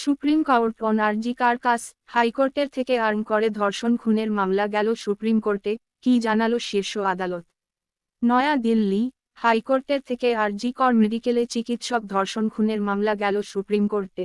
Supreme court on আরজি কার কাস হাইকোর্টের থেকে আর্ম করে ধর্ষণ খুনের মামলা গেল সুপ্রিম কোর্টে, কি জানালো শীর্ষ আদালত। নয়া দিল্লি, হাইকোর্টের থেকে আরজি কর মেডিকেলে চিকিৎসক ধর্ষণ খুনের মামলা গেল সুপ্রিম কোর্টে।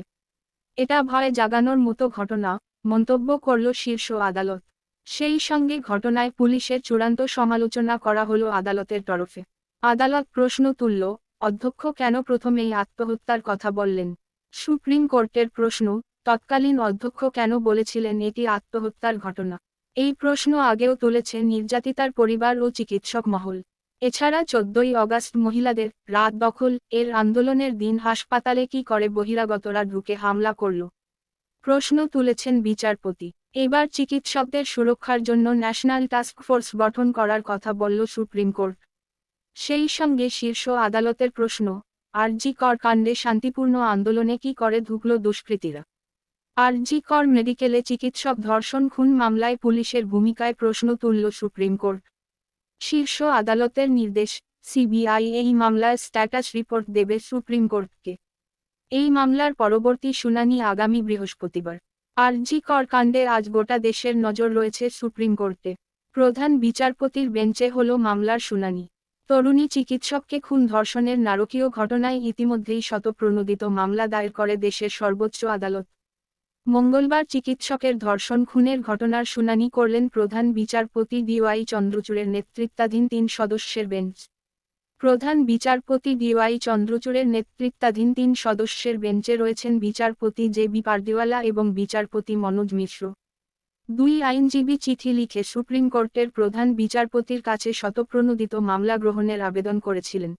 এটা ভয় জাগানোর মতো ঘটনা, মন্তব্য করল শীর্ষ আদালত। সেই সঙ্গে ঘটনায় পুলিশের চূড়ান্ত সমালোচনা করা হলো আদালতের তরফে। আদালত প্রশ্ন তুলল, অধ্যক্ষ কেন প্রথমেই আত্মহত্যার কথা বললেন। সুপ্রিম কোর্টের প্রশ্ন, তৎকালীন অধ্যক্ষ কেন বলেছিলেন এটি আত্মহত্যার ঘটনা। এই প্রশ্ন আগেও তুলেছে নির্যাতিতার পরিবার ও চিকিৎসক মহল। এছাড়া 14ই আগস্ট মহিলাদের রাত দখল এর আন্দোলনের দিন হাসপাতালে কি করে বহিরাগতরা ঢুকে হামলা করল, প্রশ্ন তুলেছেন বিচারপতি। এবার চিকিৎসকদের সুরক্ষার জন্য ন্যাশনাল টাস্ক ফোর্স গঠন করার কথা বলল সুপ্রিম কোর্ট। সেই সঙ্গে শীর্ষ আদালতের প্রশ্ন, আরজি কর কাণ্ডে শান্তিপূর্ণ আন্দোলনে কি করে ঢুকল দুষ্কৃতীরা। আরজি কর মেডিকেলে চিকিৎসক ধর্ষণ খুন মামলায় পুলিশের ভূমিকায় প্রশ্ন তুলল সুপ্রিম কোর্ট। শীর্ষ আদালতের নির্দেশ, সিবিআই এই মামলায় স্ট্যাটাস রিপোর্ট দেবে সুপ্রিম কোর্টকে। এই মামলার পরবর্তী শুনানি আগামী বৃহস্পতিবার। আরজি কর কাণ্ডে আজ গোটা দেশের নজর রয়েছে সুপ্রিম কোর্টে। প্রধান বিচারপতির বেঞ্চে হলো মামলার শুনানি। তরুণী চিকিৎসককে খুন ধর্ষণের নারকীয় ঘটনায় ইতিমধ্যেই শতপ্রণোদিত মামলা দায়ের করে দেশের সর্বোচ্চ আদালত। মঙ্গলবার চিকিৎসকের ধর্ষণ খুনের ঘটনার শুনানি করলেন প্রধান বিচারপতি ডিওয়াই চন্দ্রচূড়ের নেতৃত্বাধীন 3 সদস্যের বেঞ্চ। প্রধান বিচারপতি ডিওয়াই চন্দ্রচূড়ের নেতৃত্বাধীন 3 সদস্যের বেঞ্চে রয়েছেন বিচারপতি জে বি পারদিওয়ালা এবং বিচারপতি মনোজ মিশ্র। 2 আইনজীবী চিঠি লিখে সুপ্রিম কোর্টের প্রধান বিচারপতির কাছে শতপ্রণোদিত মামলা গ্রহণের আবেদন করেছিলেন।